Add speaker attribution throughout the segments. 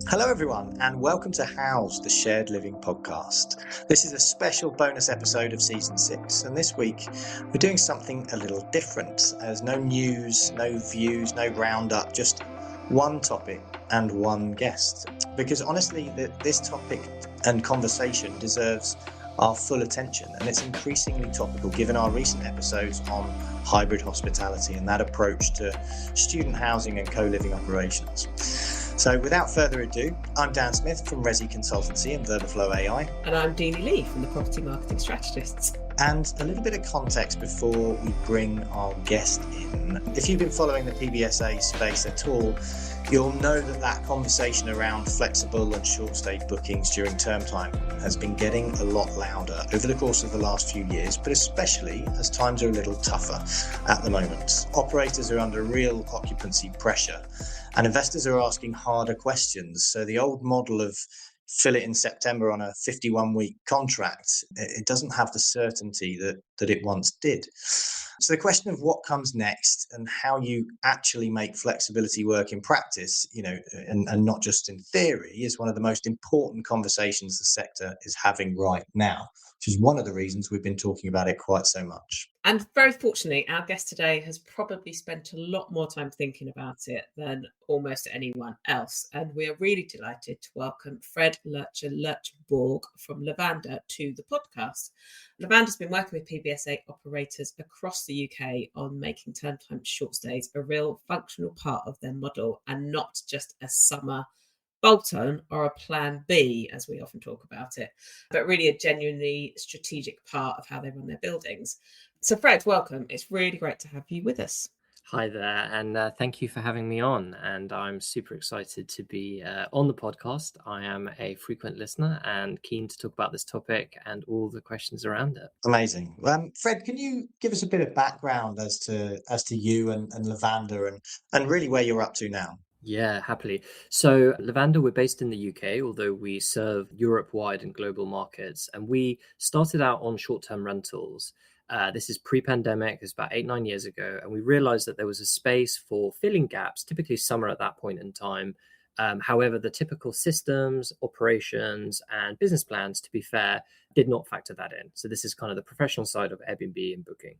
Speaker 1: Hello everyone and welcome to House, the Shared Living podcast. This is a special bonus episode of season 6, and this week we're doing something a little different. There's no news, no views, no roundup, just one topic and one guest. Because honestly, this topic and conversation deserves our full attention, and it's increasingly topical given our recent episodes on hybrid hospitality and that approach to student housing and co-living operations. So without further ado, I'm Dan Smith from Resi Consultancy and Vertiflow AI.
Speaker 2: And I'm Deenie Lee from the Property Marketing Strategists.
Speaker 1: And a little bit of context before we bring our guest in. If you've been following the PBSA space at all, you'll know that conversation around flexible and short-stay bookings during term time has been getting a lot louder over the course of the last few years, but especially as times are a little tougher at the moment. Operators are under real occupancy pressure and investors are asking harder questions. So the old model of fill it in September on a 51-week contract, it doesn't have the certainty that it once did. So the question of what comes next and how you actually make flexibility work in practice, and not just in theory, is one of the most important conversations the sector is having right now, which is one of the reasons we've been talking about it quite so much.
Speaker 2: And very fortunately, our guest today has probably spent a lot more time thinking about it than almost anyone else. And we are really delighted to welcome Fred-Lerche Lerchenborg from Lavanda to the podcast. Lavanda's been working with PBSA operators across the UK on making term time short stays a real functional part of their model and not just a summer bolt-on or a plan B, as we often talk about it, but really a genuinely strategic part of how they run their buildings. So Fred, welcome. It's really great to have you with us.
Speaker 3: Hi there, and thank you for having me on. And I'm super excited to be on the podcast. I am a frequent listener and keen to talk about this topic and all the questions around it.
Speaker 1: Amazing. Fred, can you give us a bit of background as to you and Lavanda and really where you're up to now?
Speaker 3: Yeah, happily. So Lavanda, we're based in the UK, although we serve Europe-wide and global markets. And we started out on short-term rentals. This is pre-pandemic, it's about 8-9 years ago. And we realized that there was a space for filling gaps, typically summer at that point in time. However, the typical systems, operations, and business plans, to be fair, did not factor that in. So this is kind of the professional side of Airbnb and booking.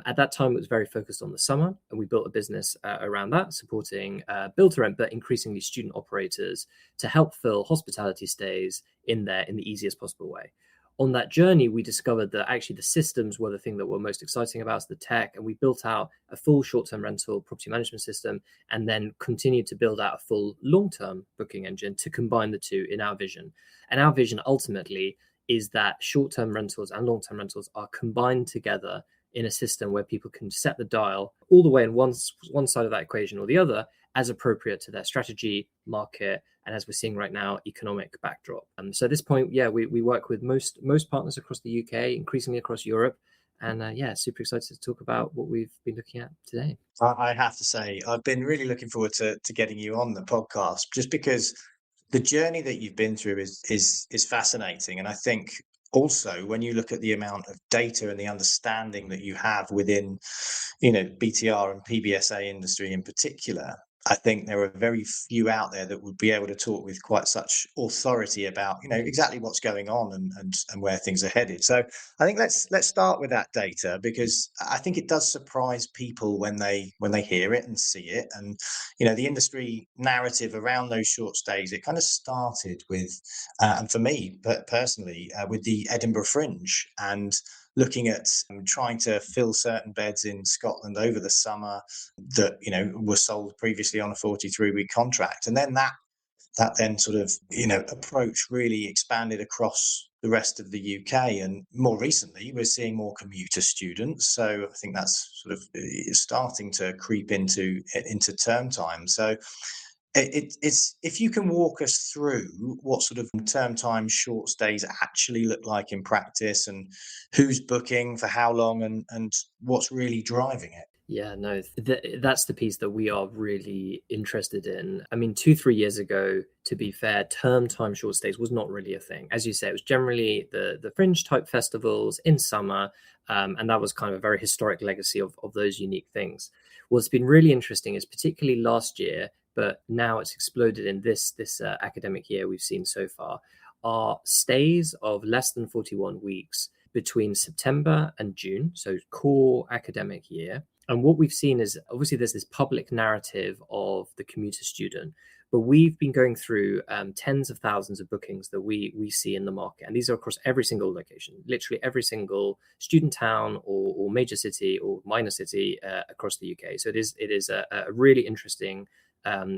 Speaker 3: At that time, it was very focused on the summer, and we built a business around that, supporting build-to-rent, but increasingly student operators to help fill hospitality stays in there in the easiest possible way. On that journey, we discovered that actually the systems were the thing that were most exciting about us, the tech, and we built out a full short-term rental property management system and then continued to build out a full long-term booking engine to combine the two in our vision. And our vision ultimately is that short-term rentals and long-term rentals are combined together in a system where people can set the dial all the way in one side of that equation or the other as appropriate to their strategy, market, and as we're seeing right now, economic backdrop. So at this point, we work with most partners across the UK, increasingly across Europe. And super excited to talk about what we've been looking at today.
Speaker 1: I have to say, I've been really looking forward to getting you on the podcast, just because the journey that you've been through is fascinating. And I think also when you look at the amount of data and the understanding that you have within, BTR and PBSA industry in particular, I think there are very few out there that would be able to talk with quite such authority about, exactly what's going on and where things are headed. So I think let's start with that data, because I think it does surprise people when they hear it and see it. And, the industry narrative around those short stays, it kind of started with, and for me personally, with the Edinburgh Fringe and looking at trying to fill certain beds in Scotland over the summer that, were sold previously on a 43-week contract. And then that then sort of, approach really expanded across the rest of the UK. And more recently, we're seeing more commuter students. So I think that's sort of starting to creep into term time. So it's if you can walk us through what sort of term time short stays actually look like in practice and who's booking for how long and what's really driving it.
Speaker 3: Yeah, no, that's the piece that we are really interested in. I mean, 2-3 years ago, to be fair, term time short stays was not really a thing. As you say, it was generally the fringe type festivals in summer. And that was kind of a very historic legacy of those unique things. What's been really interesting is particularly last year, but now it's exploded in this academic year we've seen so far, are stays of less than 41 weeks between September and June, so core academic year. And what we've seen is, obviously there's this public narrative of the commuter student, but we've been going through tens of thousands of bookings that we see in the market. And these are across every single location, literally every single student town or major city or minor city across the UK. So it is a really interesting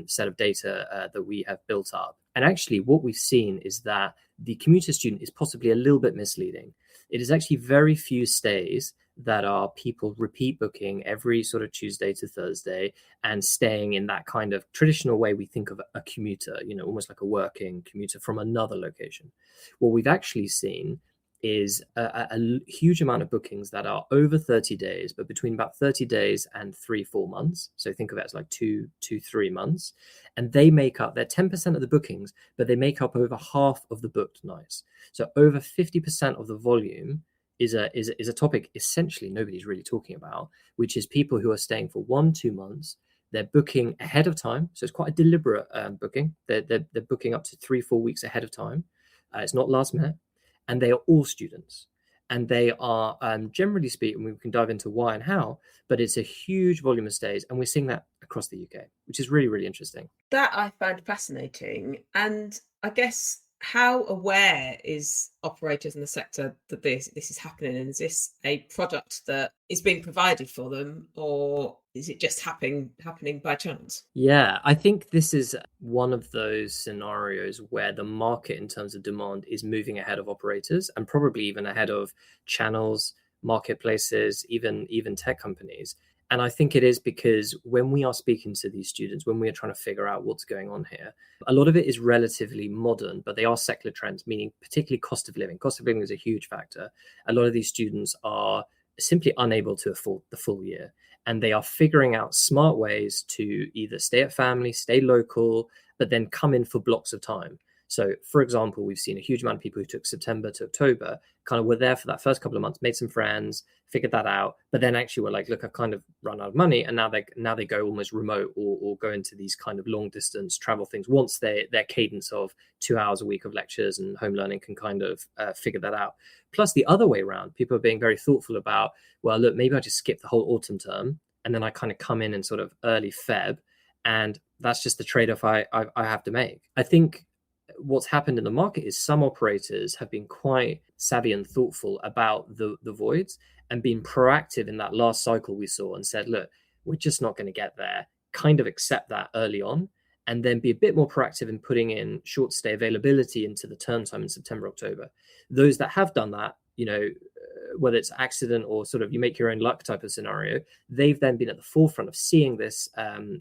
Speaker 3: set of data that we have built up. And actually what we've seen is that the commuter student is possibly a little bit misleading. It is actually very few stays that are people repeat booking every sort of Tuesday to Thursday and staying in that kind of traditional way we think of a commuter, almost like a working commuter from another location. What we've actually seen is a huge amount of bookings that are over 30 days, but between about 30 days and 3-4 months. So think of it as like 2-3 months. And they're 10% of the bookings, but they make up over half of the booked nights. So over 50% of the volume is a topic essentially nobody's really talking about, which is people who are staying for 1-2 months. They're booking ahead of time. So it's quite a deliberate booking. They're booking up to 3-4 weeks ahead of time. It's not last minute. And they are all students. And they are, generally speaking, we can dive into why and how, but it's a huge volume of stays. And we're seeing that across the UK, which is really, really interesting.
Speaker 2: That I found fascinating. And I guess, how aware is operators in the sector that this is happening? And is this a product that is being provided for them, or is it just happening by chance?
Speaker 3: Yeah, I think this is one of those scenarios where the market in terms of demand is moving ahead of operators, and probably even ahead of channels, marketplaces, even tech companies. And I think it is because when we are speaking to these students, when we are trying to figure out what's going on here, a lot of it is relatively modern, but they are secular trends, meaning particularly cost of living. Cost of living is a huge factor. A lot of these students are simply unable to afford the full year. And they are figuring out smart ways to either stay at family, stay local, but then come in for blocks of time. So, for example, we've seen a huge amount of people who took September to October, kind of were there for that first couple of months, made some friends, figured that out, but then actually were like, look, I've kind of run out of money. And now they go almost remote or go into these kind of long distance travel things once their cadence of 2 hours a week of lectures and home learning can kind of figure that out. Plus the other way around, people are being very thoughtful about, well, look, maybe I just skip the whole autumn term and then I kind of come in sort of early Feb. And that's just the trade-off I have to make. I think what's happened in the market is some operators have been quite savvy and thoughtful about the voids and been proactive in that last cycle we saw and said, look, we're just not going to get there, kind of accept that early on, and then be a bit more proactive in putting in short stay availability into the term time in September, October. Those that have done that, whether it's accident or sort of you make your own luck type of scenario, they've then been at the forefront of seeing this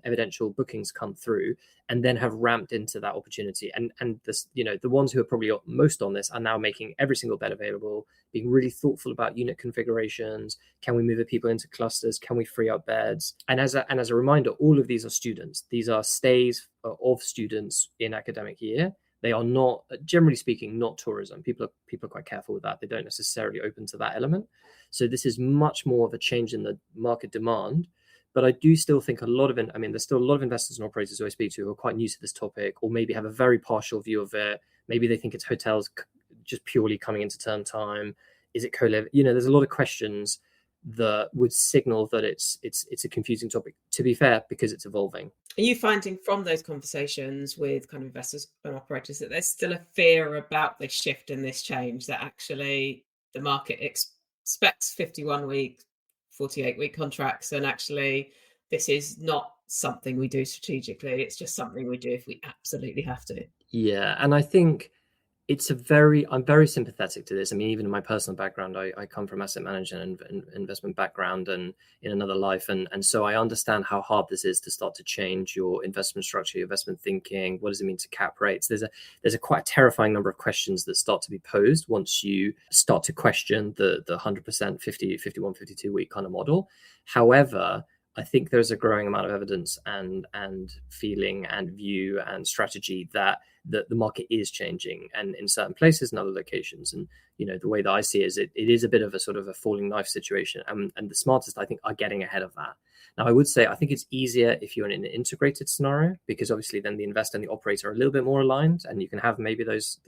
Speaker 3: evidential bookings come through and then have ramped into that opportunity. And this, the ones who are probably most on this are now making every single bed available, being really thoughtful about unit configurations. Can we move people into clusters? Can we free up beds? And as a reminder, all of these are students. These are stays of students in academic year. They are not, generally speaking, not tourism. People are quite careful with that. They don't necessarily open to that element. So this is much more of a change in the market demand. But I do still think there's still a lot of investors and operators who I speak to who are quite new to this topic, or maybe have a very partial view of it. Maybe they think it's hotels just purely coming into term time. Is it co-live? There's a lot of questions that would signal that it's a confusing topic, to be fair, because it's evolving.
Speaker 2: Are you finding from those conversations with kind of investors and operators that there's still a fear about this shift and this change, that actually the market expects 51-week, 48-week contracts, and actually this is not something we do strategically, it's just something we do if we absolutely have to?
Speaker 3: Yeah, and I think I'm very sympathetic to this. I mean, even in my personal background, I come from asset management and investment background and in another life. And so I understand how hard this is to start to change your investment structure, your investment thinking. What does it mean to cap rates? There's a quite terrifying number of questions that start to be posed once you start to question the 100% 50, 51, 52 week kind of model. However, I think there's a growing amount of evidence and feeling and view and strategy that the market is changing, and in certain places and other locations. And the way that I see it is it is a bit of a sort of a falling knife situation, and the smartest, I think, are getting ahead of that. Now, I would say I think it's easier if you're in an integrated scenario, because obviously then the investor and the operator are a little bit more aligned, and you can have maybe those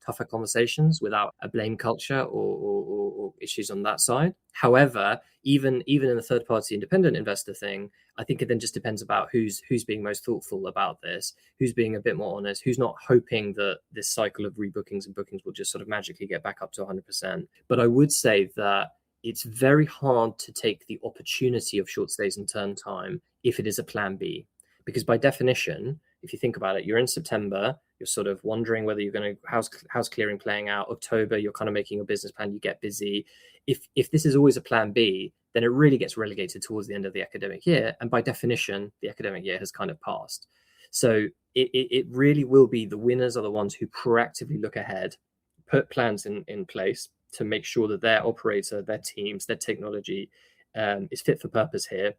Speaker 3: tougher conversations without a blame culture or issues on that side. However, even in the third party independent investor thing, I think it then just depends about who's being most thoughtful about this, who's being a bit more honest, who's not hoping that this cycle of rebookings and bookings will just sort of magically get back up to 100%. But I would say that it's very hard to take the opportunity of short stays and turn time if it is a plan B, because by definition, if you think about it, you're in September, you're sort of wondering whether you're going to how's clearing playing out. October, you're kind of making a business plan, you get busy. If this is always a plan B, then it really gets relegated towards the end of the academic year, and by definition, the academic year has kind of passed. So it really will be the winners are the ones who proactively look ahead, put plans in place to make sure that their operator, their teams, their technology is fit for purpose here.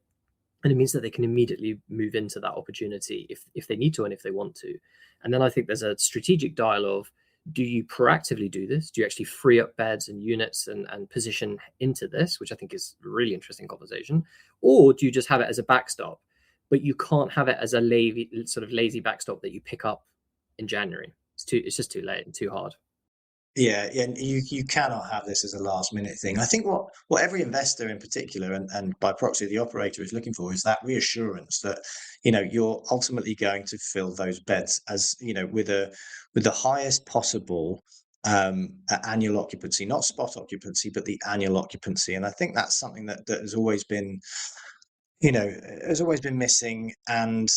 Speaker 3: And it means that they can immediately move into that opportunity if they need to and if they want to. And then I think there's a strategic dial of, do you proactively do this? Do you actually free up beds and units and position into this, which I think is a really interesting conversation? Or do you just have it as a backstop? But you can't have it as a lazy backstop that you pick up in January. It's just too late and too hard.
Speaker 1: Yeah, and you cannot have this as a last minute thing. I think what every investor in particular, and by proxy the operator, is looking for is that reassurance that, you know, you're ultimately going to fill those beds, as you know, with the highest possible annual occupancy, not spot occupancy, but the annual occupancy. And I think that's something that has always been, you know, has always been missing, and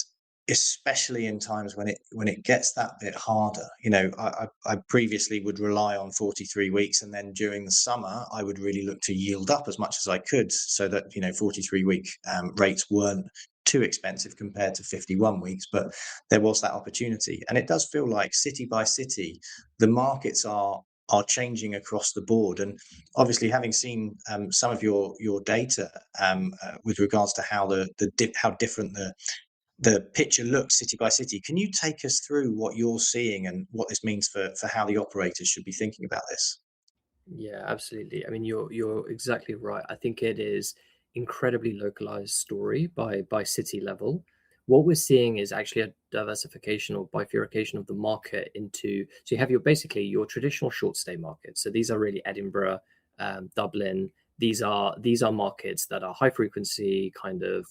Speaker 1: especially in times when it gets that bit harder. You know, I previously would rely on 43 weeks, and then during the summer I would really look to yield up as much as I could, so that, you know, 43-week rates weren't too expensive compared to 51 weeks, but there was that opportunity. And it does feel like city by city the markets are changing across the board. And obviously, having seen some of your data with regards to how how different the picture looks city by city, can you take us through what you're seeing and what this means for how the operators should be thinking about this?
Speaker 3: Yeah, absolutely. I mean, you're exactly right. I think it is incredibly localized story by city level. What we're seeing is actually a diversification or bifurcation of the market into, so you have basically your traditional short stay markets. So these are really Edinburgh, Dublin. These are markets that are high frequency, kind of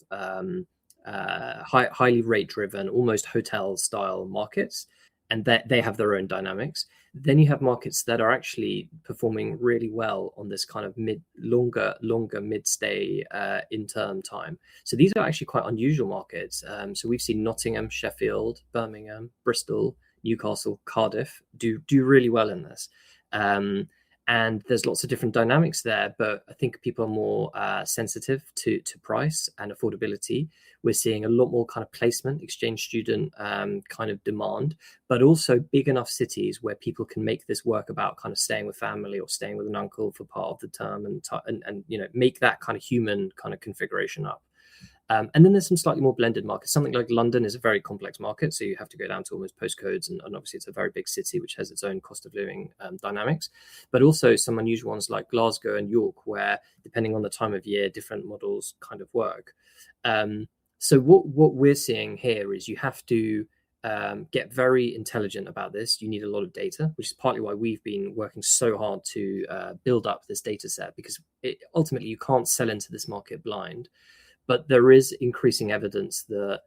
Speaker 3: highly rate driven, almost hotel style markets, and that they have their own dynamics. Then you have markets that are actually performing really well on this kind of longer mid stay in term time. So these are actually quite unusual markets. So we've seen Nottingham, Sheffield, Birmingham, Bristol, Newcastle, Cardiff do really well in this. And there's lots of different dynamics there, but I think people are more sensitive to price and affordability. We're seeing a lot more kind of placement, exchange student kind of demand, but also big enough cities where people can make this work about kind of staying with family or staying with an uncle for part of the term, and you know, make that kind of human kind of configuration up. And then there's some slightly more blended markets. Something like London is a very complex market, so you have to go down to almost postcodes, and obviously it's a very big city which has its own cost of living dynamics. But also some unusual ones like Glasgow and York, where depending on the time of year, different models kind of work. So what we're seeing here is you have to get very intelligent about this. You need a lot of data, which is partly why we've been working so hard to build up this data set, because ultimately you can't sell into this market blind. But there is increasing evidence that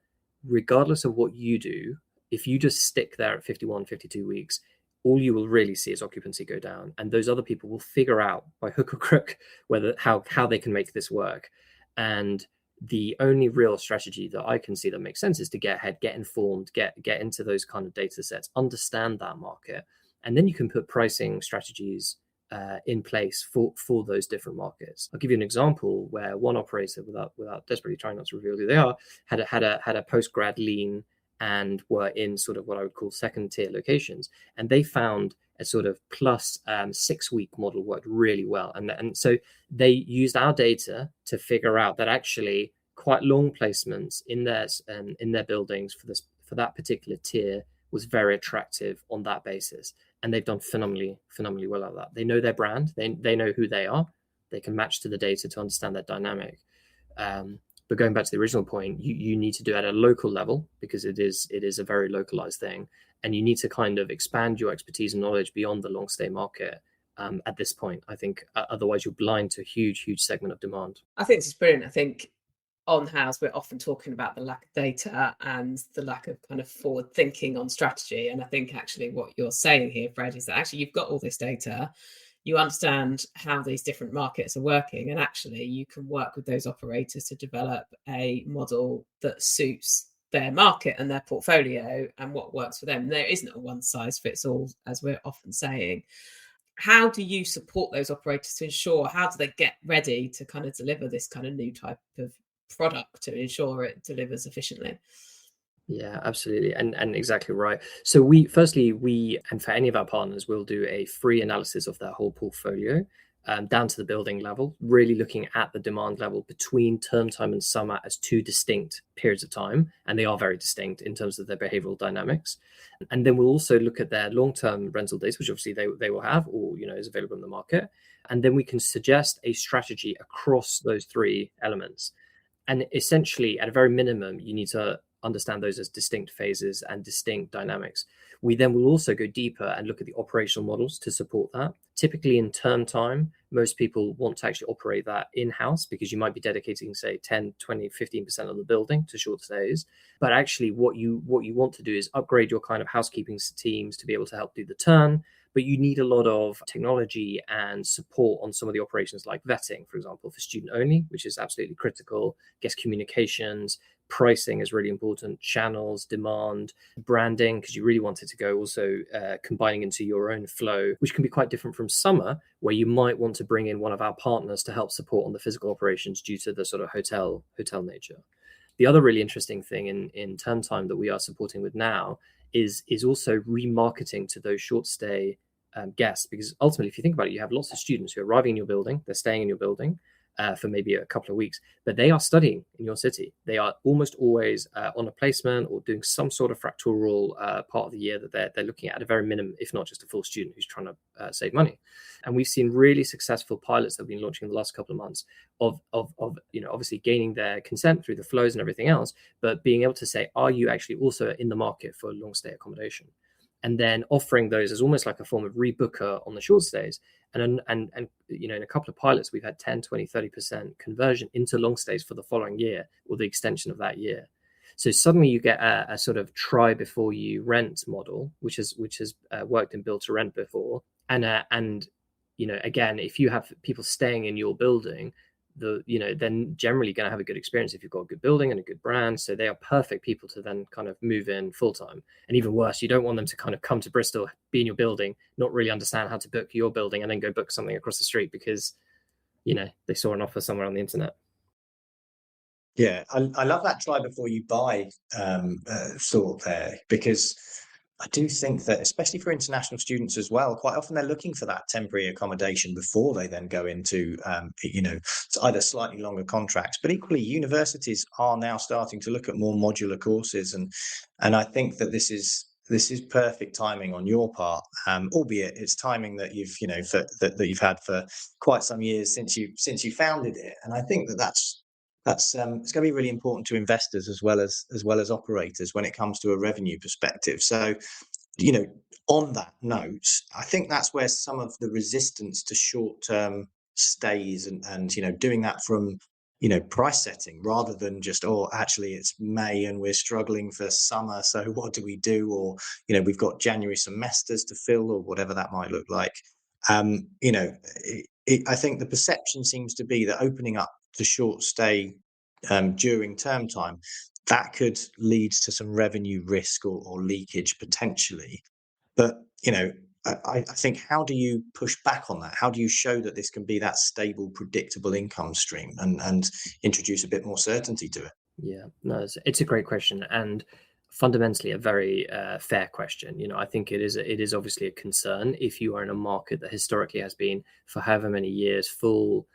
Speaker 3: regardless of what you do, if you just stick there at 51, 52 weeks, all you will really see is occupancy go down. And those other people will figure out by hook or crook how they can make this work. And the only real strategy that I can see that makes sense is to get ahead, get informed, get into those kind of data sets, understand that market. And then you can put pricing strategies in place for those different markets. I'll give you an example where one operator, without desperately trying not to reveal who they are, had a post-grad lean and were in sort of what I would call second tier locations, and they found a sort of plus 6 week model worked really well, and so they used our data to figure out that actually quite long placements in their buildings for that particular tier was very attractive on that basis. And they've done phenomenally well at that. They know their brand. They know who they are. They can match to the data to understand that dynamic. But going back to the original point, you need to do it at a local level because it is a very localized thing, and you need to kind of expand your expertise and knowledge beyond the long stay market. At this point, I think otherwise you're blind to a huge segment of demand.
Speaker 2: I think this is brilliant. I think on House, we're often talking about the lack of data and the lack of kind of forward thinking on strategy. And I think actually what you're saying here, Fred, is that actually you've got all this data, you understand how these different markets are working, and actually you can work with those operators to develop a model that suits their market and their portfolio and what works for them. There isn't a one size fits all, as we're often saying. How do you support those operators to ensure, how do they get ready to kind of deliver this kind of new type of product to ensure it delivers efficiently?
Speaker 3: Yeah, absolutely. And exactly right. So we and for any of our partners, we'll do a free analysis of their whole portfolio, down to the building level, really looking at the demand level between term time and summer as two distinct periods of time. And they are very distinct in terms of their behavioral dynamics. And then we'll also look at their long-term rental data, which obviously they will have, or, is available in the market. And then we can suggest a strategy across those three elements. And essentially, at a very minimum, you need to understand those as distinct phases and distinct dynamics. We then will also go deeper and look at the operational models to support that. Typically in term time, most people want to actually operate that in-house because you might be dedicating, say, 10, 20, 15% of the building to short stays. But actually what you want to do is upgrade your kind of housekeeping teams to be able to help do the turn. But you need a lot of technology and support on some of the operations like vetting, for example, for student only, which is absolutely critical. Guest communications, pricing is really important, channels, demand, branding, because you really want it to go also combining into your own flow, which can be quite different from summer, where you might want to bring in one of our partners to help support on the physical operations due to the sort of hotel nature. The other really interesting thing in term time that we are supporting with now is also remarketing to those short stay guests, because ultimately, if you think about it, you have lots of students who are arriving in your building, they're staying in your building for maybe a couple of weeks, but they are studying in your city. They are almost always on a placement or doing some sort of fractal part of the year that they're looking at a very minimum, if not just a full student who's trying to save money. And we've seen really successful pilots that have been launching in the last couple of months of obviously gaining their consent through the flows and everything else, but being able to say, are you actually also in the market for long stay accommodation? And then offering those as almost like a form of rebooker on the short stays. And in a couple of pilots, we've had 10, 20, 30% conversion into long stays for the following year or the extension of that year. So suddenly you get a sort of try before you rent model, which has worked in build to rent before. And again, if you have people staying in your building, then generally going to have a good experience if you've got a good building and a good brand. So they are perfect people to then kind of move in full time. And even worse, you don't want them to kind of come to Bristol, be in your building, not really understand how to book your building, and then go book something across the street because, they saw an offer somewhere on the internet.
Speaker 1: Yeah, I love that try before you buy thought there, because I do think that, especially for international students as well, quite often they're looking for that temporary accommodation before they then go into, either slightly longer contracts. But equally, universities are now starting to look at more modular courses, and I think that this is perfect timing on your part, albeit it's timing that you've that you've had for quite some years since you founded it. And I think that's it's going to be really important to investors as well as operators when it comes to a revenue perspective. So, on that note, I think that's where some of the resistance to short-term stays and doing that from price setting rather than just, actually it's May and we're struggling for summer, so what do we do? Or we've got January semesters to fill, or whatever that might look like. I think the perception seems to be that opening up the short stay during term time, that could lead to some revenue risk or leakage potentially. But I think, how do you push back on that? How do you show that this can be that stable, predictable income stream and introduce a bit more certainty to it?
Speaker 3: Yeah, no, it's a great question, and fundamentally a very fair question. I think it is obviously a concern if you are in a market that historically has been, for however many years, full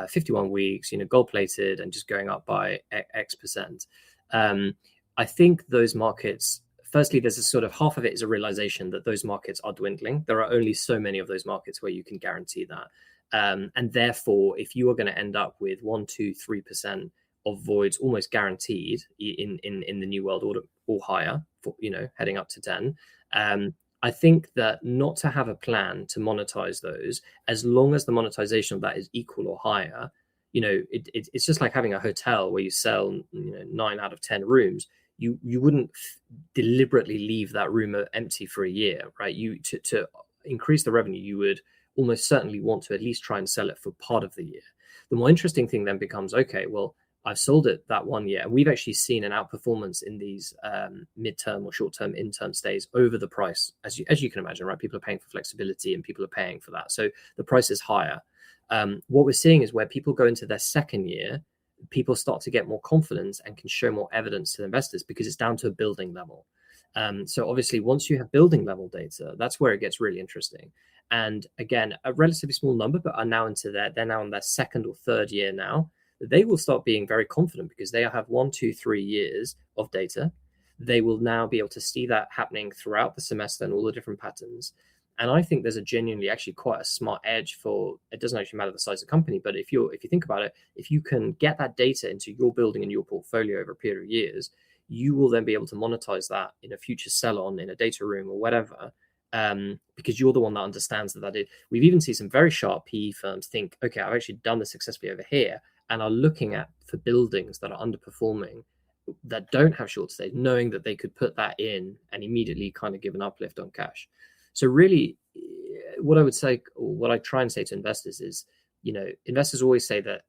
Speaker 3: 51 weeks, gold plated and just going up by X percent. I think those markets, firstly, there's a sort of half of it is a realization that those markets are dwindling. There are only so many of those markets where you can guarantee that. And therefore, if you are going to end up with 1%, 2%, 3% of voids almost guaranteed in the new world order, or higher, for, heading up to 10. I think that not to have a plan to monetize those, as long as the monetization of that is equal or higher, it's just like having a hotel where you sell 9 out of 10 rooms. You wouldn't deliberately leave that room empty for a year, right? To increase the revenue, you would almost certainly want to at least try and sell it for part of the year. The more interesting thing then becomes, okay, well, I've sold it that 1 year. And we've actually seen an outperformance in these midterm or short-term in-term stays over the price, as you can imagine, right? People are paying for flexibility and people are paying for that. So the price is higher. What we're seeing is where people go into their second year, people start to get more confidence and can show more evidence to the investors because it's down to a building level. So obviously, once you have building level data, that's where it gets really interesting. And again, a relatively small number, but they're now in their second or third year now. They will start being very confident because they have 1, 2, 3 years of data. They will now be able to see that happening throughout the semester and all the different patterns. And I think there's a genuinely actually quite a smart edge for, it doesn't actually matter the size of the company, but if you think about it, if you can get that data into your building and your portfolio over a period of years, you will then be able to monetize that in a future sell-on, in a data room or whatever, because you're the one that understands that. We've even seen some very sharp PE firms think, okay, I've actually done this successfully over here, and are looking for buildings that are underperforming, that don't have short stays, knowing that they could put that in and immediately kind of give an uplift on cash. So really, what I would say, or what I try and say to investors is, investors always say that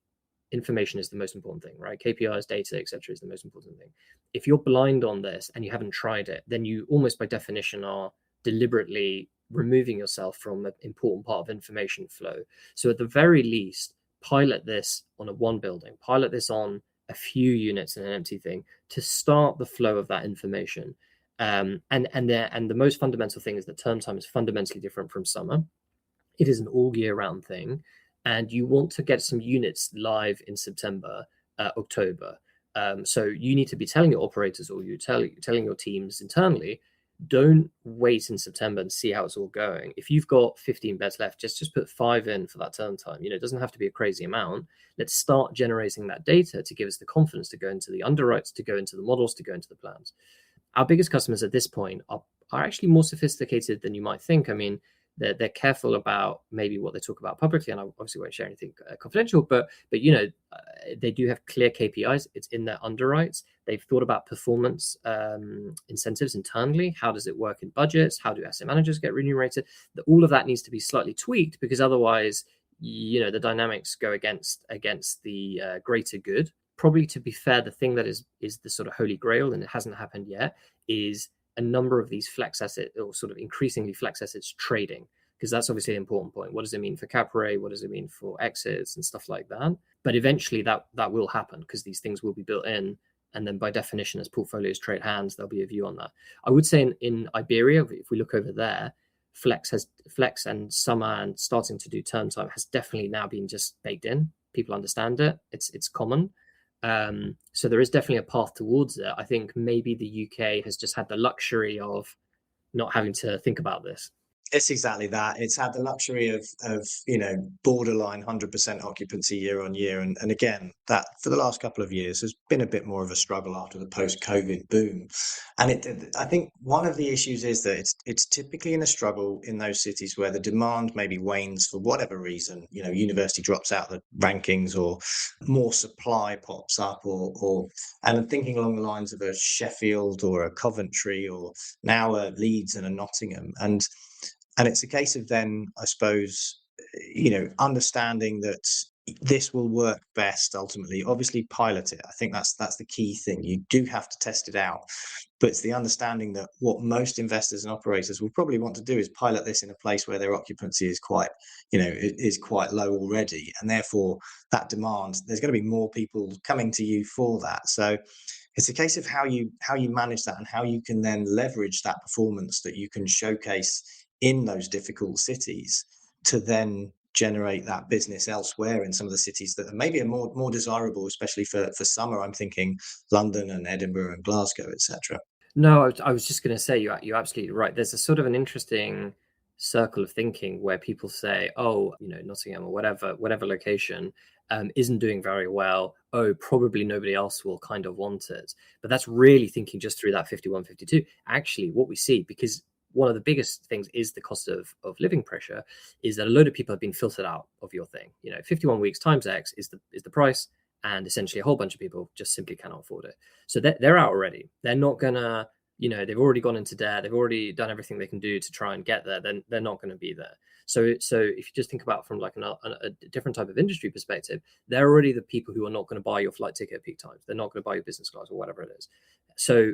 Speaker 3: information is the most important thing, right? KPIs, data, etc., is the most important thing. If you're blind on this and you haven't tried it, then you almost by definition are deliberately removing yourself from an important part of information flow. So at the very least, pilot this on one building, pilot this on a few units in an empty thing to start the flow of that information. And the most fundamental thing is that term time is fundamentally different from summer. It is an all year round thing, and you want to get some units live in September, October. So you need to be telling your operators, or telling your teams internally, don't wait in September and see how it's all going. If you've got 15 beds left, just put 5 in for that term time. It doesn't have to be a crazy amount. Let's start generating that data to give us the confidence to go into the underwrites, to go into the models, to go into the plans. Our biggest customers at this point are actually more sophisticated than you might think. I mean, they're careful about maybe what they talk about publicly, and I obviously won't share anything confidential, but they do have clear KPIs. It's in their underwrites. They've thought about performance incentives internally. How does it work in budgets? How do asset managers get remunerated? All of that needs to be slightly tweaked, because otherwise, the dynamics go against the greater good. Probably, to be fair, the thing that is the sort of holy grail, and it hasn't happened yet, is a number of these flex asset, or sort of increasingly flex assets trading, because that's obviously an important point. What does it mean for cap rate? What does it mean for exits and stuff like that? But eventually that will happen, because these things will be built in. And then by definition, as portfolios trade hands, there'll be a view on that. I would say in Iberia, if we look over there, flex and summer and starting to do term time has definitely now been just baked in. People understand it. It's common. So there is definitely a path towards it. I think maybe the UK has just had the luxury of not having to think about this.
Speaker 1: It's exactly that. It's had the luxury of borderline 100% occupancy year on year, and again, that for the last couple of years has been a bit more of a struggle after the post-COVID boom. And I think one of the issues is that it's typically in a struggle in those cities where the demand maybe wanes for whatever reason. University drops out the rankings, or more supply pops up, and I'm thinking along the lines of a Sheffield or a Coventry, or now a Leeds and a Nottingham, and it's a case of then, I suppose, understanding that this will work best ultimately. Obviously, pilot it. I think that's the key thing. You do have to test it out, but it's the understanding that what most investors and operators will probably want to do is pilot this in a place where their occupancy is quite low already, and therefore that demand, there's going to be more people coming to you for that. So it's a case of how you manage that, and how you can then leverage that performance that you can showcase in those difficult cities to then generate that business elsewhere in some of the cities that are maybe more desirable, especially for summer. I'm thinking London and Edinburgh and Glasgow, etc.
Speaker 3: No, I was just going to say you're absolutely right. There's a sort of an interesting circle of thinking where people say, oh, Nottingham or whatever location isn't doing very well. Oh, probably nobody else will kind of want it. But that's really thinking just through that 51, 52. Actually, what we see, because one of the biggest things is the cost of living pressure, is that a load of people have been filtered out of your thing. 51 weeks times X is the price, and essentially a whole bunch of people just simply cannot afford it. So they're out already. They're not gonna, they've already gone into debt. They've already done everything they can do to try and get there. Then they're not going to be there. So if you just think about from like a different type of industry perspective, they're already the people who are not going to buy your flight ticket at peak times. They're not going to buy your business class or whatever it is. So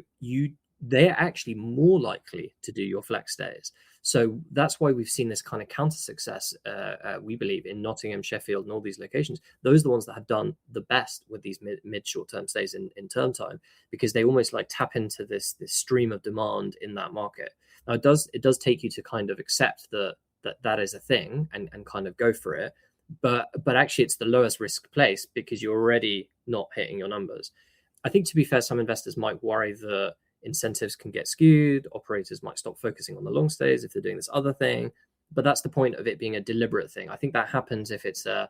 Speaker 3: they're actually more likely to do your flex days. So that's why we've seen this kind of counter success, we believe, in Nottingham, Sheffield, and all these locations. Those are the ones that have done the best with these mid short-term stays in term time, because they almost like tap into this stream of demand in that market. Now, it does take you to kind of accept that is a thing and kind of go for it. But actually, it's the lowest risk place because you're already not hitting your numbers. I think, to be fair, some investors might worry that incentives can get skewed. Operators might stop focusing on the long stays if they're doing this other thing. But that's the point of it being a deliberate thing. I think that happens if it's a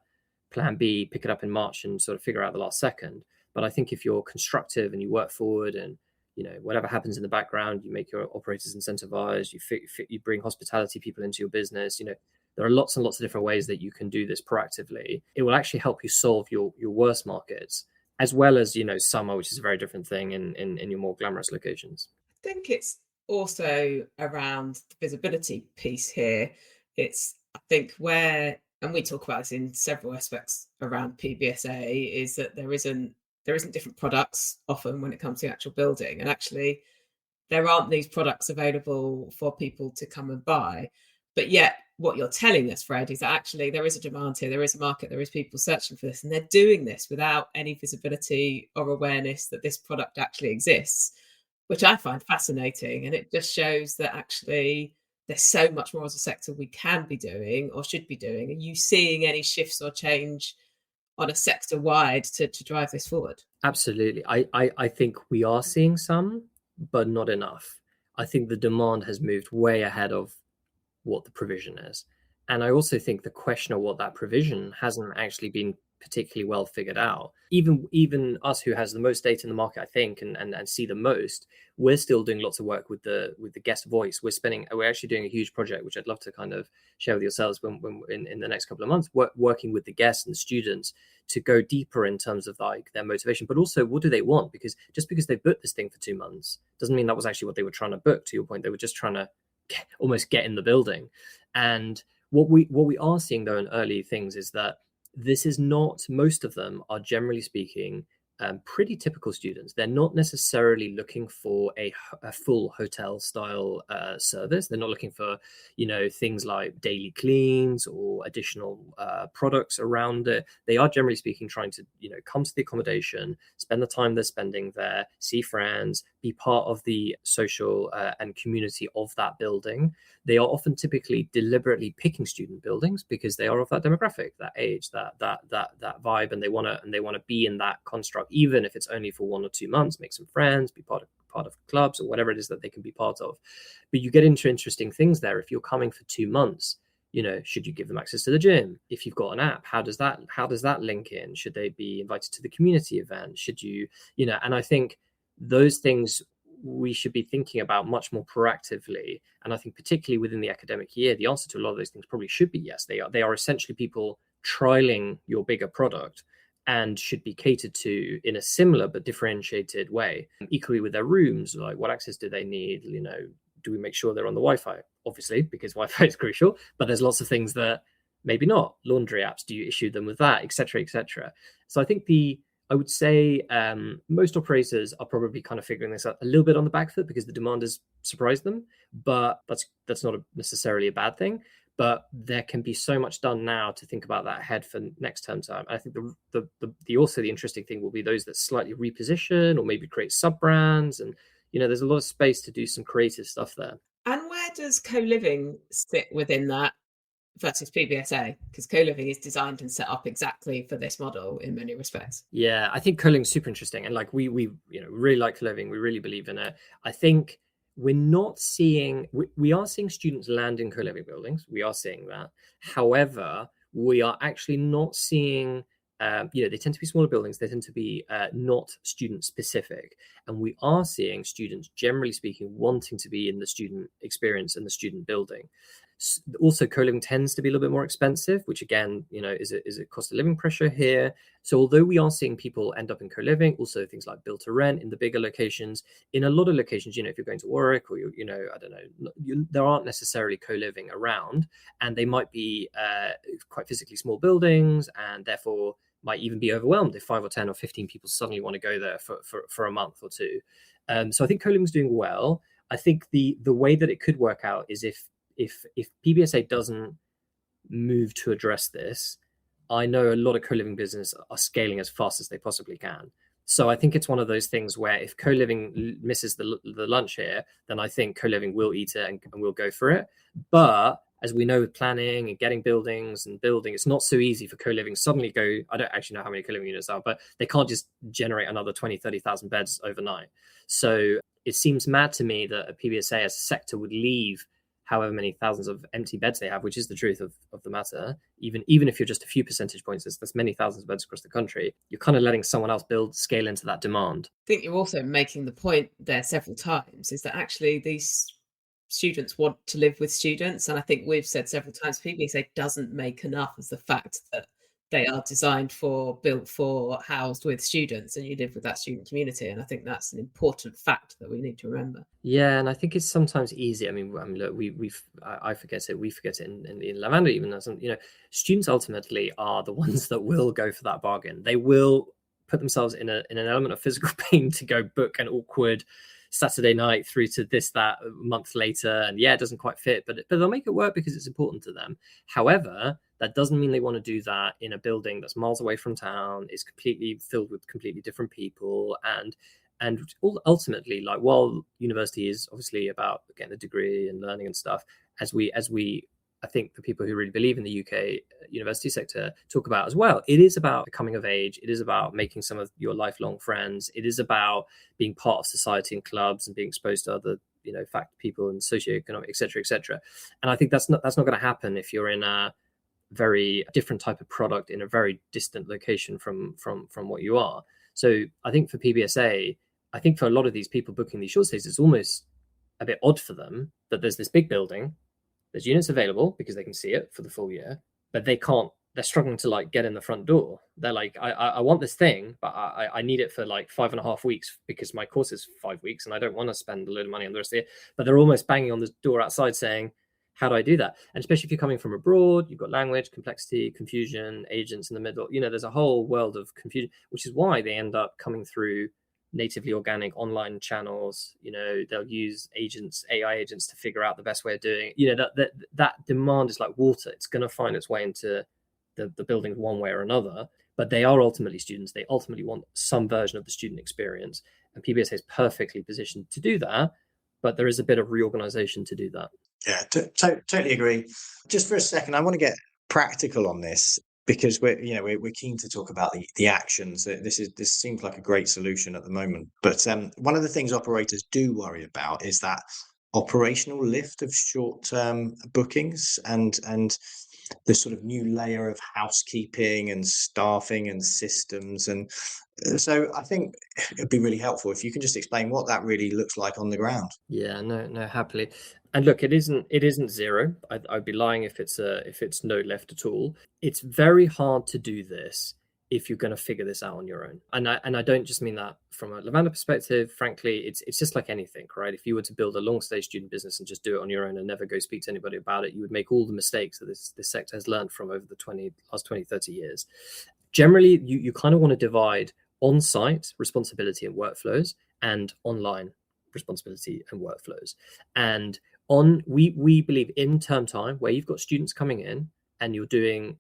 Speaker 3: plan B, pick it up in March and sort of figure out the last second. But I think if you're constructive and you work forward and, whatever happens in the background, you make your operators incentivized, you bring hospitality people into your business, there are lots and lots of different ways that you can do this proactively. It will actually help you solve your worst markets, as well as, summer, which is a very different thing in your more glamorous locations.
Speaker 2: I think it's also around the visibility piece here. It's, I think, where, and we talk about this in several aspects around PBSA, is that there isn't different products often when it comes to the actual building. And actually, there aren't these products available for people to come and buy. But yet, what you're telling us, Fred, is that actually there is a demand here, there is a market, there is people searching for this, and they're doing this without any visibility or awareness that this product actually exists, which I find fascinating. And it just shows that actually there's so much more as a sector we can be doing or should be doing. Are you seeing any shifts or change on a sector wide to drive this forward?
Speaker 3: Absolutely. I think we are seeing some, but not enough. I think the demand has moved way ahead of what the provision is. And I also think the question of what that provision hasn't actually been particularly well figured out. Even us who has the most data in the market, I think, and see the most, we're still doing lots of work with the guest voice. We're actually doing a huge project, which I'd love to kind of share with yourselves when in the next couple of months, working with the guests and students to go deeper in terms of like their motivation, but also what do they want? Because just because they booked this thing for 2 months doesn't mean that was actually what they were trying to book. To your point, they were just trying to almost get in the building. And what we are seeing though in early things is that this is not, most of them are generally speaking pretty typical students. They're not necessarily looking for a full hotel style service. They're not looking for, things like daily cleans or additional products around it. They are generally speaking trying to, come to the accommodation, spend the time they're spending there, see friends, be part of the social and community of that building. They are often typically deliberately picking student buildings because they are of that demographic, that age, that vibe, and they want to be in that construct, even if it's only for 1 or 2 months, make some friends, be part of clubs or whatever it is that they can be part of. But you get into interesting things there. If you're coming for 2 months, should you give them access to the gym? If you've got an app, how does that link in? Should they be invited to the community event? Should you, and I think those things we should be thinking about much more proactively. And I think particularly within the academic year, the answer to a lot of those things probably should be yes. They are essentially people trialing your bigger product and should be catered to in a similar but differentiated way. Equally with their rooms, like what access do they need? Do we make sure they're on the Wi-Fi? Obviously, because Wi-Fi is crucial, but there's lots of things that maybe not. Laundry apps, do you issue them with that, etc., etc. So I think I would say most operators are probably kind of figuring this out a little bit on the back foot because the demand has surprised them, but that's not necessarily a bad thing. But there can be so much done now to think about that ahead for next term time. I think the interesting thing will be those that slightly reposition or maybe create sub brands, and there's a lot of space to do some creative stuff there.
Speaker 2: And where does co-living sit within that versus PBSA? Because co-living is designed and set up exactly for this model in many respects.
Speaker 3: Yeah, I think co-living is super interesting, and like we really like co-living. We really believe in it. I think we're not seeing, we are seeing students land in co-living buildings. We are seeing that. However, we are actually not seeing, they tend to be smaller buildings. They tend to be not student specific. And we are seeing students, generally speaking, wanting to be in the student experience and the student building. Also, co-living tends to be a little bit more expensive, which again, is a cost of living pressure here. So although we are seeing people end up in co-living, also things like build to rent in the bigger locations, in a lot of locations, if you're going to Warwick or I don't know, there aren't necessarily co-living around, and they might be quite physically small buildings, and therefore might even be overwhelmed if 5 or 10 or 15 people suddenly want to go there for a month or two. So I think co-living is doing well. I think the way that it could work out is if PBSA doesn't move to address this, I know a lot of co-living business are scaling as fast as they possibly can. So I think it's one of those things where if co-living misses the lunch here, then I think co-living will eat it and will go for it. But as we know, with planning and getting buildings and building, it's not so easy for co-living suddenly go, I don't actually know how many co-living units are, but they can't just generate another 20, 30,000 beds overnight. So it seems mad to me that a PBSA as a sector would leave however many thousands of empty beds they have, which is the truth of the matter. Even if you're just a few percentage points, there's many thousands of beds across the country. You're kind of letting someone else scale into that demand.
Speaker 2: I think you're also making the point there several times, is that actually these students want to live with students. And I think we've said several times, PBSA doesn't make enough of the fact that they are designed for, built for, housed with students, and you live with that student community. And I think that's an important fact that we need to remember.
Speaker 3: Yeah, and I think it's sometimes easy. I mean, look, I forget it. We forget it in Lavanda, even as students ultimately are the ones that will go for that bargain. They will put themselves in an element of physical pain to go book an awkward Saturday night through to that a month later, and it doesn't quite fit, but they'll make it work because it's important to them. However, that doesn't mean they want to do that in a building that's miles away from town, is completely filled with completely different people, and ultimately, like, while university is obviously about getting a degree and learning and stuff, as we I think the people who really believe in the UK university sector talk about as well, it is about coming of age. It is about making some of your lifelong friends. It is about being part of society and clubs and being exposed to other, fact people and socioeconomic, et cetera, et cetera. And I think that's not going to happen if you're in a very different type of product in a very distant location from what you are. So I think for PBSA, I think for a lot of these people booking these short stays, it's almost a bit odd for them that there's this big building, there's units available because they can see it for the full year, but they're struggling to get in the front door. They're like, I want this thing, but I need it for 5.5 weeks because my course is 5 weeks and I don't want to spend a load of money on the rest of the year. But they're almost banging on the door outside saying, how do I do that? And especially if you're coming from abroad, you've got language, complexity, confusion, agents in the middle. There's a whole world of confusion, which is why they end up coming through natively organic online channels. They'll use AI agents to figure out the best way of doing it. That demand is like water. It's going to find its way into the buildings one way or another, but they are ultimately students. They ultimately want some version of the student experience, and PBSA is perfectly positioned to do that, but there is a bit of reorganization to do that.
Speaker 1: Yeah, totally agree. Just for a second, I want to get practical on this, because we're keen to talk about the actions. This seems like a great solution at the moment, but one of the things operators do worry about is that operational lift of short-term bookings and the sort of new layer of housekeeping and staffing and systems. And so I think it'd be really helpful if you can just explain what that really looks like on the ground.
Speaker 3: Yeah, no, happily. And look, it isn't zero. I'd be lying if it's no left at all. It's very hard to do this if you're going to figure this out on your own. And I don't just mean that from a Lavanda perspective. Frankly, it's just like anything, right? If you were to build a long stay student business and just do it on your own and never go speak to anybody about it, you would make all the mistakes that this sector has learned from over the last 20, 30 years. Generally, you kind of want to divide on-site responsibility and workflows and online responsibility and workflows. And we believe in term time, where you've got students coming in and you're doing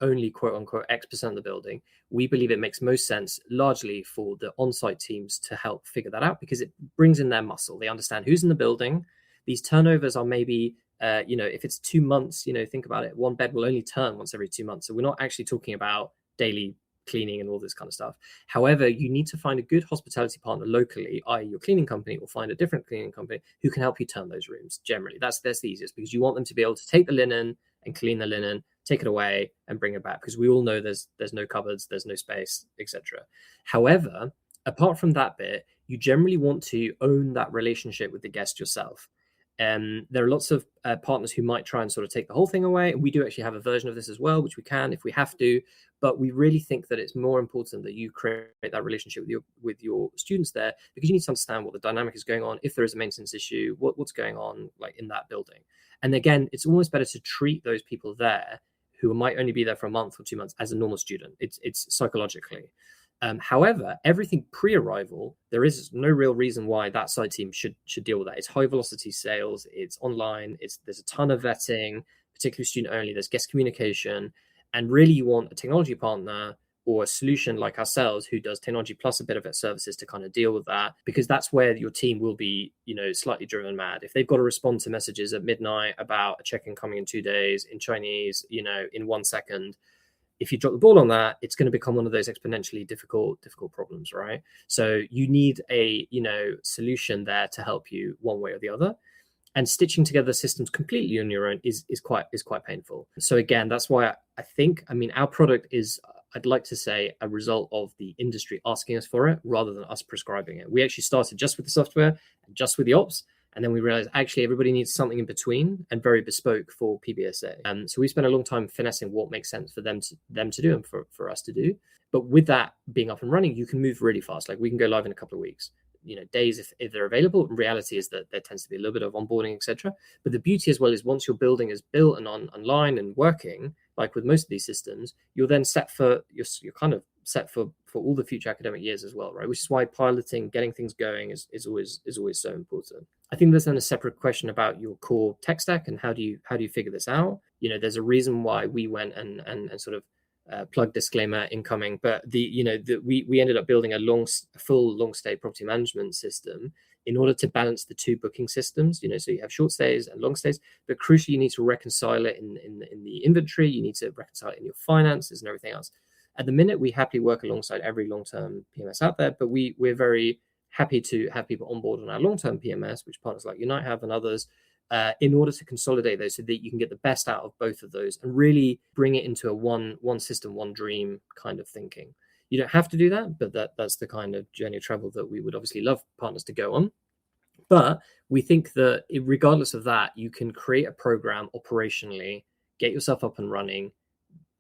Speaker 3: only quote unquote X% of the building, we believe it makes most sense largely for the on-site teams to help figure that out, because it brings in their muscle. They understand who's in the building. These turnovers are maybe if it's 2 months, think about it, one bed will only turn once every 2 months. So we're not actually talking about daily cleaning and all this kind of stuff. However, you need to find a good hospitality partner locally, i.e. your cleaning company, or find a different cleaning company who can help you turn those rooms. Generally, that's the easiest, because you want them to be able to take the linen and clean the linen, take it away and bring it back, because we all know there's no cupboards, there's no space, etc. However, apart from that bit, you generally want to own that relationship with the guest yourself. There are lots of partners who might try and sort of take the whole thing away. And we do actually have a version of this as well, which we can if we have to. But we really think that it's more important that you create that relationship with your students there, because you need to understand what the dynamic is going on. If there is a maintenance issue, what's going on like in that building. And again, it's almost better to treat those people there who might only be there for a month or 2 months as a normal student. It's psychologically. However, everything pre-arrival, there is no real reason why that site team should deal with that. It's high velocity sales, it's online, there's a ton of vetting, particularly student only, there's guest communication, and really you want a technology partner or a solution like ourselves who does technology plus a bit of its services to kind of deal with that, because that's where your team will be, slightly driven mad. If they've got to respond to messages at midnight about a check-in coming in 2 days in Chinese, in 1 second, if you drop the ball on that, it's going to become one of those exponentially difficult problems, right? So you need a, solution there to help you one way or the other. And stitching together systems completely on your own is quite painful. So again, that's why I think, our product is, I'd like to say, a result of the industry asking us for it rather than us prescribing it. We actually started just with the software, just with the ops. And then we realized actually everybody needs something in between and very bespoke for PBSA. So we spent a long time finessing what makes sense for them to do and for us to do. But with that being up and running, you can move really fast. Like we can go live in a couple of weeks, days if they're available. Reality is that there tends to be a little bit of onboarding, etc. But the beauty as well is once your building is built and online and working, like with most of these systems, you're then set for you're kind of set for all the future academic years as well, right? Which is why piloting, getting things going is always so important. I think there's then a separate question about your core tech stack and how do you figure this out? There's a reason why we went and sort of plug disclaimer incoming, but we ended up building a full long stay property management system in order to balance the two booking systems. So you have short stays and long stays, but crucially you need to reconcile it in the inventory, you need to reconcile it in your finances and everything else. At the minute, we happily work alongside every long-term PMS out there, but we're very happy to have people on board on our long-term PMS, which partners like Unite have and others, in order to consolidate those so that you can get the best out of both of those and really bring it into a one system, one dream kind of thinking. You don't have to do that, but that's the kind of journey of travel that we would obviously love partners to go on. But we think that regardless of that, you can create a program operationally, get yourself up and running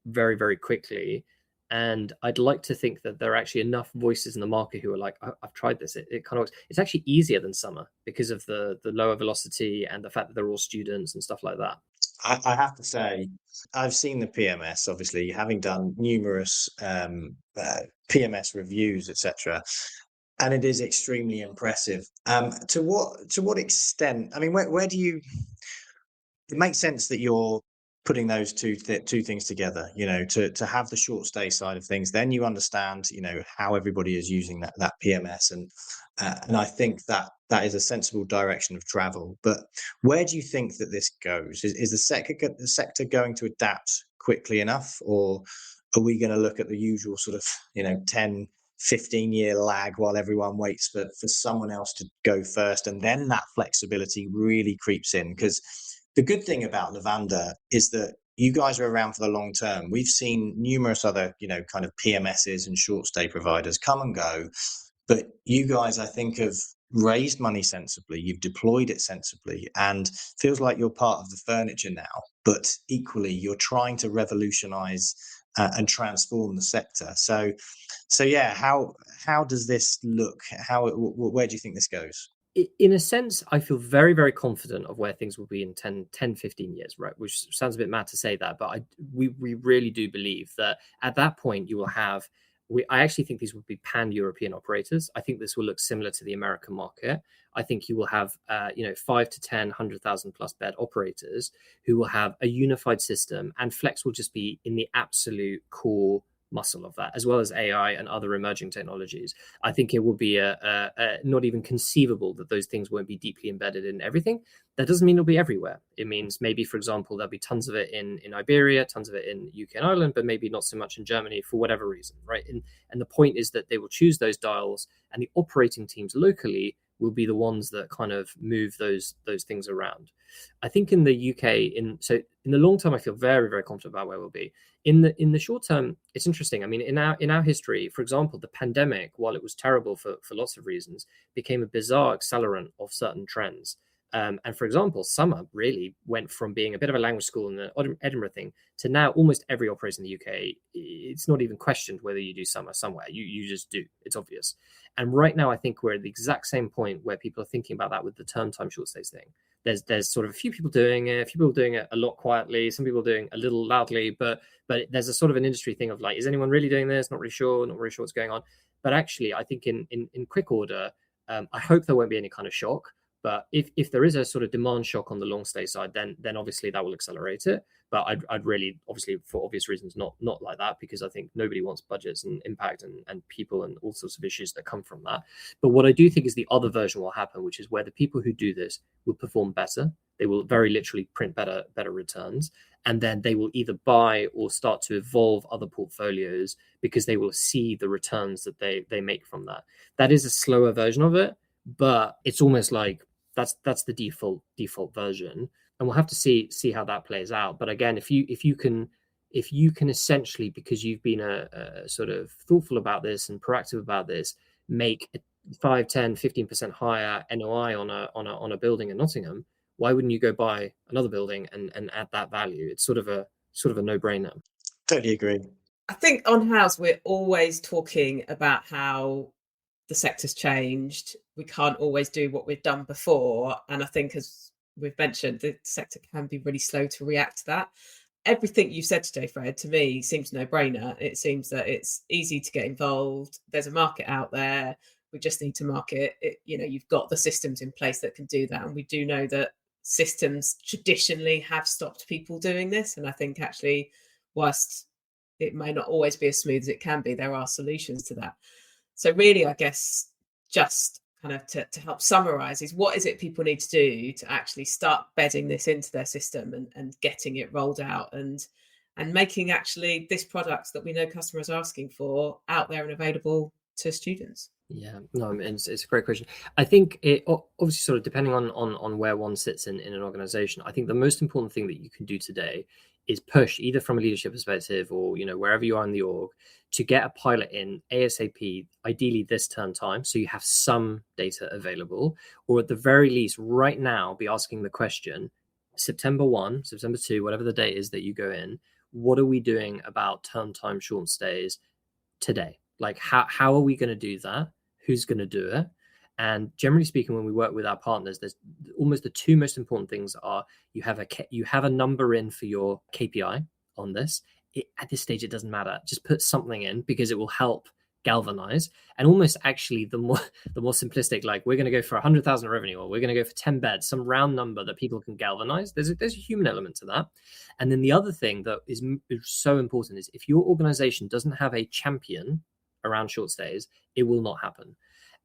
Speaker 3: very, very quickly. And I'd like to think that there are actually enough voices in the market who are like, I've tried this. It kind of works. It's actually easier than summer because of the lower velocity and the fact that they're all students and stuff like that.
Speaker 1: I have to say, I've seen the PMS, obviously, having done numerous PMS reviews, etc. And it is extremely impressive. To what extent? Where do you? It makes sense that you're putting those two things together, to have the short stay side of things, then you understand, how everybody is using that PMS, and I think that is a sensible direction of travel. But where do you think that this goes? Is the sector going to adapt quickly enough, or are we going to look at the usual sort of 10-15 year lag while everyone waits for someone else to go first, and then that flexibility really creeps in? Because the good thing about Lavanda is that you guys are around for the long term. We've seen numerous other, kind of PMSs and short stay providers come and go, but you guys, I think, have raised money sensibly. You've deployed it sensibly, and feels like you're part of the furniture now. But equally, you're trying to revolutionize and transform the sector. So yeah, how does this look? Where do you think this goes?
Speaker 3: In a sense, I feel very, very confident of where things will be in 10, 15 years, right? Which sounds a bit mad to say that, but we really do believe that at that point you will have, I actually think these would be pan-European operators. I think this will look similar to the American market. I think you will have, 5 to 10, 100,000 plus bed operators who will have a unified system, and Flex will just be in the absolute core muscle of that, as well as AI and other emerging technologies. I think it will be not even conceivable that those things won't be deeply embedded in everything. That doesn't mean it'll be everywhere. It means maybe, for example, there'll be tons of it in Iberia, tons of it in UK and Ireland, but maybe not so much in Germany for whatever reason, right? And the point is that they will choose those dials, and the operating teams locally will be the ones that kind of move those things around. I think in the UK, in the long term, I feel very, very confident about where we'll be. In the short term, it's interesting. I mean, in our history, for example, the pandemic, while it was terrible for lots of reasons, became a bizarre accelerant of certain trends. And for example, summer really went from being a bit of a language school and the Edinburgh thing to now almost every operator in the UK, it's not even questioned whether you do summer somewhere. You just do. It's obvious. And right now, I think we're at the exact same point where people are thinking about that with the term time short stays thing. There's sort of a few people doing it, a few people doing it a lot quietly, some people doing a little loudly, but there's a sort of an industry thing of like, is anyone really doing this? Not really sure what's going on. But actually, I think in quick order, I hope there won't be any kind of shock. But if there is a sort of demand shock on the long stay side, then obviously that will accelerate it. But I'd really, obviously, for obvious reasons, not like that, because I think nobody wants budgets and impact and people and all sorts of issues that come from that. But what I do think is the other version will happen, which is where the people who do this will perform better. They will very literally print better returns. And then they will either buy or start to evolve other portfolios because they will see the returns that they make from that. That is a slower version of it, but it's almost like that's the default version, and we'll have to see how that plays out. But again, if you can essentially, because you've been a sort of thoughtful about this and proactive about this, make a 5, 10, 15% higher NOI on a building in Nottingham, why wouldn't you go buy another building and add that value? It's sort of a no-brainer.
Speaker 1: Totally agree.
Speaker 2: I think on house, we're always talking about how the sector's changed. We can't always do what we've done before. And I think, as we've mentioned, the sector can be really slow to react to that. Everything you said today, Fred, to me seems no-brainer. It seems that it's easy to get involved. There's a market out there. We just need to market it. You've got the systems in place that can do that. And we do know that systems traditionally have stopped people doing this. And I think actually, whilst it may not always be as smooth as it can be, there are solutions to that. So really, I guess, just kind of to help summarize, is what is it people need to do to actually start bedding this into their system and getting it rolled out and making actually this product that we know customers are asking for out there and available to students? Yeah,
Speaker 3: no, it's a great question. I think it obviously sort of depending on where one sits in an organization. I think the most important thing that you can do today is push, either from a leadership perspective or wherever you are in the org, to get a pilot in ASAP, ideally this term time, so you have some data available, or at the very least right now be asking the question, September 1, September 2, whatever the date is that you go in, what are we doing about term time short stays today? Like how are we going to do that? Who's going to do it? And generally speaking, when we work with our partners, there's almost the two most important things are you have a number in for your KPI on this. At this stage, it doesn't matter. Just put something in because it will help galvanize. And almost actually the more simplistic, like we're going to go for 100,000 revenue, or we're going to go for 10 beds, some round number that people can galvanize. There's a human element to that. And then the other thing that is so important is if your organization doesn't have a champion around short stays, it will not happen.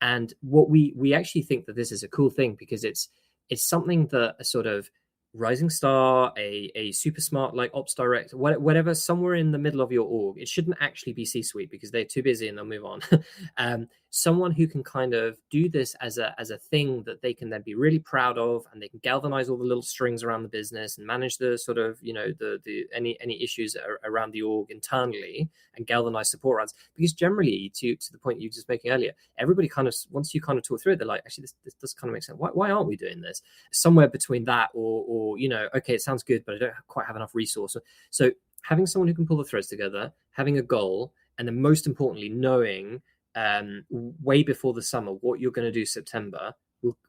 Speaker 3: And what we actually think that this is a cool thing because it's something that a sort of rising star, a super smart like ops director, whatever, somewhere in the middle of your org. It shouldn't actually be C-suite because they're too busy and they'll move on. Someone who can kind of do this as a thing that they can then be really proud of, and they can galvanize all the little strings around the business and manage the sort of the any issues around the org internally and galvanize support runs. Because generally, to the point you were just making earlier, everybody kind of, once you kind of talk through it, they're like, actually this does kind of make sense. Why aren't we doing this? Somewhere between that or okay, it sounds good, but I don't quite have enough resource. So having someone who can pull the threads together, having a goal, and then most importantly, knowing way before the summer what you're going to do September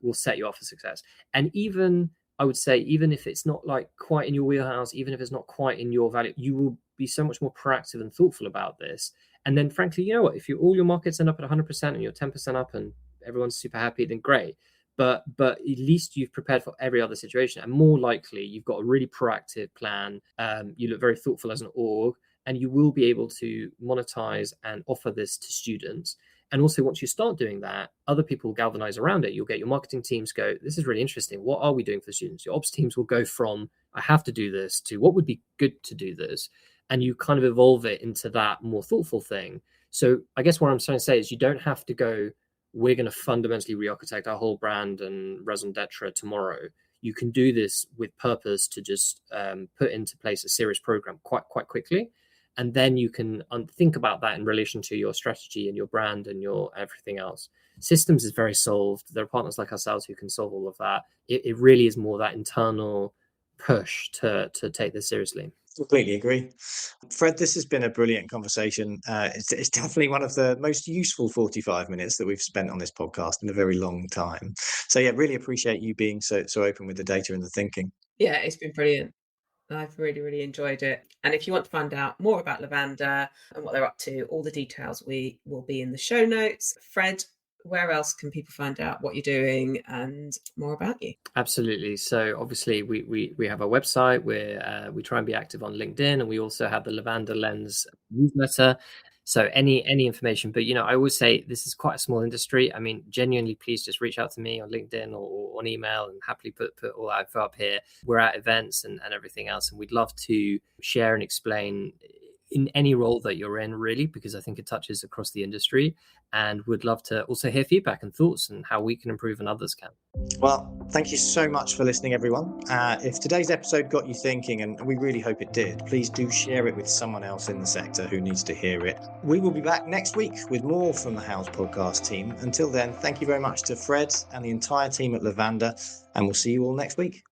Speaker 3: will set you up for success. And even, I would say, even if it's not like quite in your wheelhouse, even if it's not quite in your value, you will be so much more proactive and thoughtful about this. And then frankly, you know what, if all your markets end up at 100% and you're 10% up and everyone's super happy, then great. But at least you've prepared for every other situation, and more likely you've got a really proactive plan. You look very thoughtful as an org, and you will be able to monetize and offer this to students. And also, once you start doing that, other people galvanize around it. You'll get your marketing teams go, this is really interesting. What are we doing for the students? Your ops teams will go from, I have to do this, to what would be good to do this. And you kind of evolve it into that more thoughtful thing. So I guess what I'm trying to say is you don't have to go, we're going to fundamentally re-architect our whole brand and raison d'etre tomorrow. You can do this with purpose to just put into place a serious program quite quickly. And then you can think about that in relation to your strategy and your brand and your everything else. Systems is very solved. There are partners like ourselves who can solve all of that. It really is more that internal push to take this seriously.
Speaker 1: Completely agree. Fred, this has been a brilliant conversation. It's definitely one of the most useful 45 minutes that we've spent on this podcast in a very long time. So yeah, really appreciate you being so open with the data and the thinking.
Speaker 2: Yeah, it's been brilliant. I've really enjoyed it. And if you want to find out more about Lavanda and what they're up to, all the details will be in the show notes. Fred, where else can people find out what you're doing and more about you?
Speaker 3: Absolutely. So obviously we have a website where we try and be active on LinkedIn, and we also have the Lavanda Lens newsletter. So any information, but I always say this is quite a small industry. I mean, genuinely, please just reach out to me on LinkedIn or on email, and happily put all that info up here. We're at events and everything else, and we'd love to share and explain in any role that you're in, really, because I think it touches across the industry, and would love to also hear feedback and thoughts and how we can improve and others can.
Speaker 1: Well, thank you so much for listening, everyone. If today's episode got you thinking, and we really hope it did, please do share it with someone else in the sector who needs to hear it. We will be back next week with more from the House podcast team. Until then, thank you very much to Fred and the entire team at Lavanda, and we'll see you all next week.